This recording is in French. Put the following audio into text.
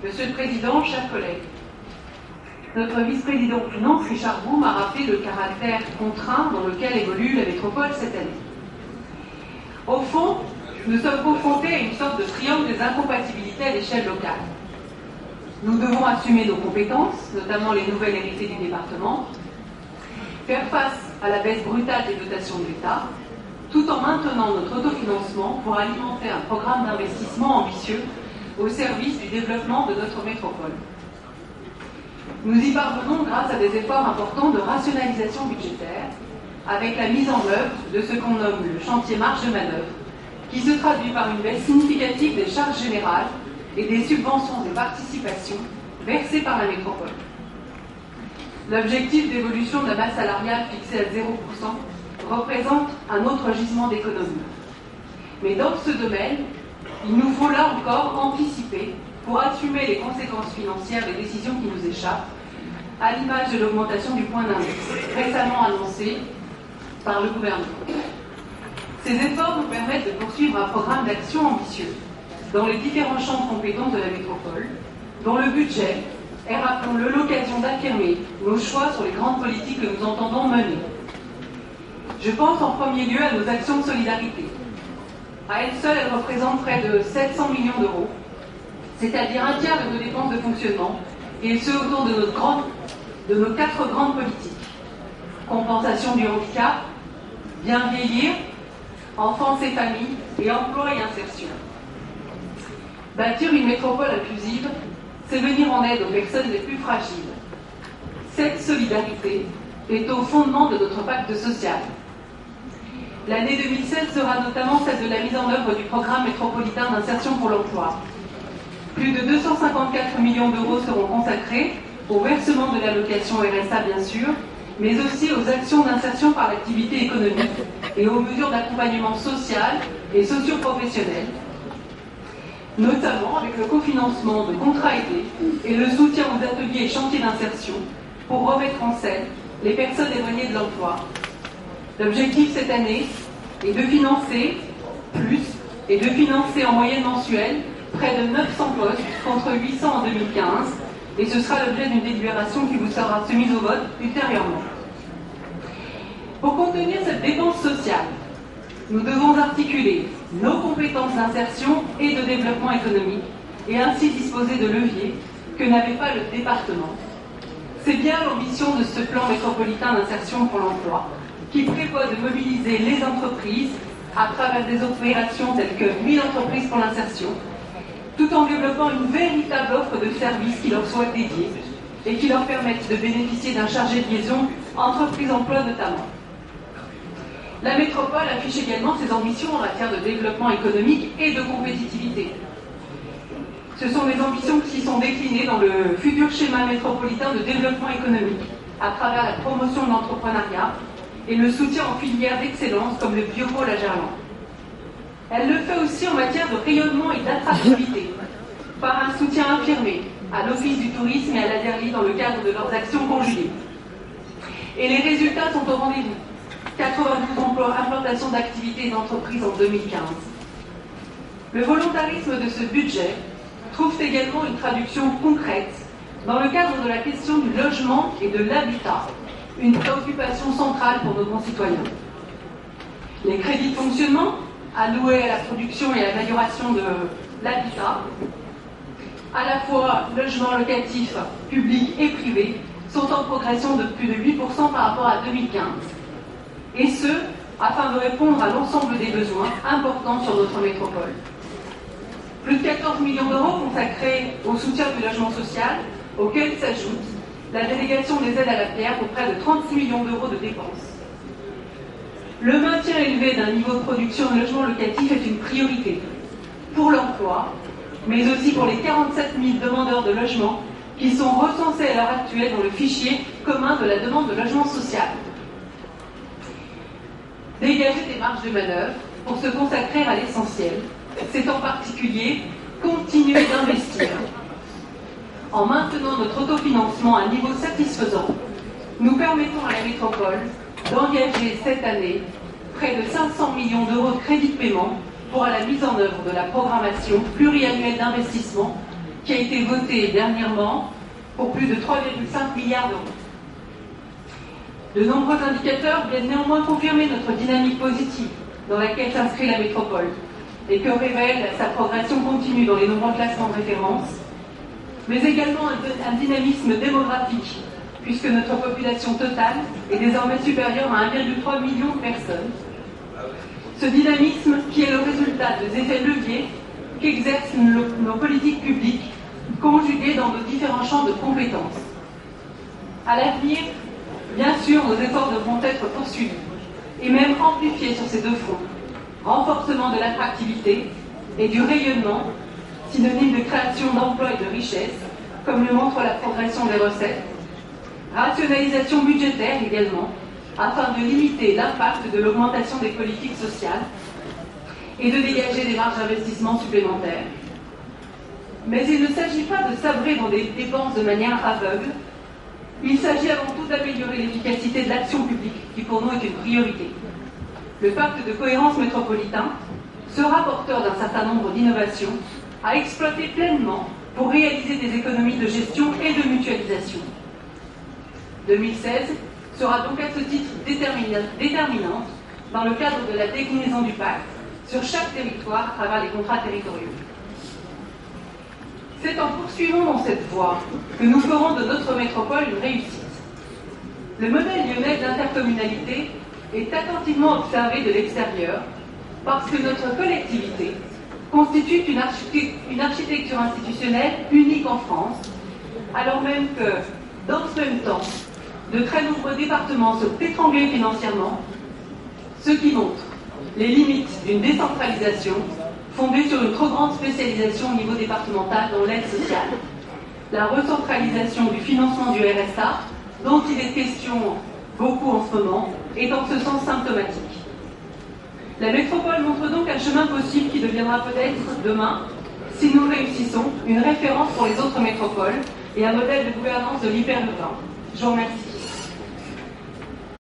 Monsieur le Président, chers collègues, notre vice-président Finance, Richard Boum, a rappelé le caractère contraint dans lequel évolue la métropole cette année. Au fond, nous sommes confrontés à une sorte de triangle des incompatibilités à l'échelle locale. Nous devons assumer nos compétences, notamment les nouvelles héritées du département, faire face à la baisse brutale des dotations de l'État, tout en maintenant notre autofinancement pour alimenter un programme d'investissement ambitieux au service du développement de notre métropole. Nous y parvenons grâce à des efforts importants de rationalisation budgétaire, avec la mise en œuvre de ce qu'on nomme le chantier marge de manœuvre, qui se traduit par une baisse significative des charges générales et des subventions et participations versées par la métropole. L'objectif d'évolution de la masse salariale fixé à 0% représente un autre gisement d'économie. Mais dans ce domaine, il nous faut là encore anticiper pour assumer les conséquences financières des décisions qui nous échappent, à l'image de l'augmentation du point d'indice récemment annoncée par le gouvernement. Ces efforts nous permettent de poursuivre un programme d'action ambitieux dans les différents champs de compétences de la métropole, dont le budget est, rappelons-le, l'occasion d'affirmer nos choix sur les grandes politiques que nous entendons mener. Je pense en premier lieu à nos actions de solidarité. À elles seules, elles représentent près de 700 millions d'euros, c'est-à-dire un tiers de nos dépenses de fonctionnement, et ce autour de nos 4 grandes politiques. Compensation du handicap, bien vieillir, enfance et famille, et emploi et insertion. Bâtir une métropole inclusive, c'est venir en aide aux personnes les plus fragiles. Cette solidarité est au fondement de notre pacte social. L'année 2016 sera notamment celle de la mise en œuvre du programme métropolitain d'insertion pour l'emploi. Plus de 254 millions d'euros seront consacrés au versement de l'allocation RSA bien sûr, mais aussi aux actions d'insertion par l'activité économique et aux mesures d'accompagnement social et socio-professionnel, notamment avec le cofinancement de contrats aidés et le soutien aux ateliers et chantiers d'insertion pour remettre en scène les personnes éloignées de l'emploi. L'objectif cette année est de financer plus et de financer en moyenne mensuelle près de 900 postes contre 800 en 2015, et ce sera l'objet d'une délibération qui vous sera soumise au vote ultérieurement. Pour contenir cette dépense sociale, nous devons articuler nos compétences d'insertion et de développement économique et ainsi disposer de leviers que n'avait pas le département. C'est bien l'ambition de ce plan métropolitain d'insertion pour l'emploi qui prévoit de mobiliser les entreprises à travers des opérations telles que 1000 entreprises pour l'insertion, tout en développant une véritable offre de services qui leur soit dédiée et qui leur permettent de bénéficier d'un chargé de liaison entreprise-emploi notamment. La métropole affiche également ses ambitions en matière de développement économique et de compétitivité. Ce sont des ambitions qui sont déclinées dans le futur schéma métropolitain de développement économique à travers la promotion de l'entrepreneuriat et le soutien en filières d'excellence comme le biopôle à Gerland. Elle le fait aussi en matière de rayonnement et d'attractivité, par un soutien affirmé à l'Office du tourisme et à la DERLI dans le cadre de leurs actions conjuguées. Et les résultats sont au rendez-vous. 92 emplois, implantation d'activités et d'entreprises en 2015. Le volontarisme de ce budget trouve également une traduction concrète dans le cadre de la question du logement et de l'habitat, une préoccupation centrale pour nos concitoyens. Les crédits de fonctionnement alloués à la production et à l'amélioration de l'habitat, à la fois logement locatif public et privé, sont en progression de plus de 8% par rapport à 2015. Et ce, afin de répondre à l'ensemble des besoins importants sur notre métropole. Plus de 14 millions d'euros consacrés au soutien du logement social, auquel s'ajoute la délégation des aides à la pierre pour près de 36 millions d'euros de dépenses. Le maintien élevé d'un niveau de production de logement locatif est une priorité pour l'emploi, mais aussi pour les 47 000 demandeurs de logement qui sont recensés à l'heure actuelle dans le fichier commun de la demande de logement social. Dégager des marges de manœuvre pour se consacrer à l'essentiel, c'est en particulier continuer d'investir. En maintenant notre autofinancement à un niveau satisfaisant, nous permettons à la métropole d'engager cette année près de 500 millions d'euros de crédits de paiement pour la mise en œuvre de la programmation pluriannuelle d'investissement qui a été voté dernièrement pour plus de 3,5 milliards d'euros. De nombreux indicateurs viennent néanmoins confirmer notre dynamique positive dans laquelle s'inscrit la métropole et que révèle sa progression continue dans les nombreux classements de référence, mais également un dynamisme démographique, puisque notre population totale est désormais supérieure à 1,3 million de personnes. Ce dynamisme qui est le résultat des effets leviers qu'exercent nos politiques publiques conjuguées dans nos différents champs de compétences. À l'avenir, bien sûr, nos efforts devront être poursuivis et même amplifiés sur ces deux fronts. Renforcement de l'attractivité et du rayonnement, synonyme de création d'emplois et de richesses, comme le montre la progression des recettes. Rationalisation budgétaire également, afin de limiter l'impact de l'augmentation des politiques sociales et de dégager des marges d'investissement supplémentaires. Mais il ne s'agit pas de sabrer dans des dépenses de manière aveugle. Il s'agit avant tout d'améliorer l'efficacité de l'action publique, qui pour nous est une priorité. Le pacte de cohérence métropolitain sera porteur d'un certain nombre d'innovations à exploiter pleinement pour réaliser des économies de gestion et de mutualisation. 2016 sera donc à ce titre déterminante dans le cadre de la déclinaison du pacte sur chaque territoire à travers les contrats territoriaux. C'est en poursuivant dans cette voie que nous ferons de notre métropole une réussite. Le modèle lyonnais d'intercommunalité est attentivement observé de l'extérieur parce que notre collectivité constitue une architecture institutionnelle unique en France, alors même que, dans ce même temps, de très nombreux départements sont étranglés financièrement, ce qui montre les limites d'une décentralisation fondée sur une trop grande spécialisation au niveau départemental dans l'aide sociale. La recentralisation du financement du RSA, dont il est question beaucoup en ce moment, est en ce sens symptomatique. La métropole montre donc un chemin possible qui deviendra peut-être demain, si nous réussissons, une référence pour les autres métropoles et un modèle de gouvernance de l'hyperurbain. Je vous remercie.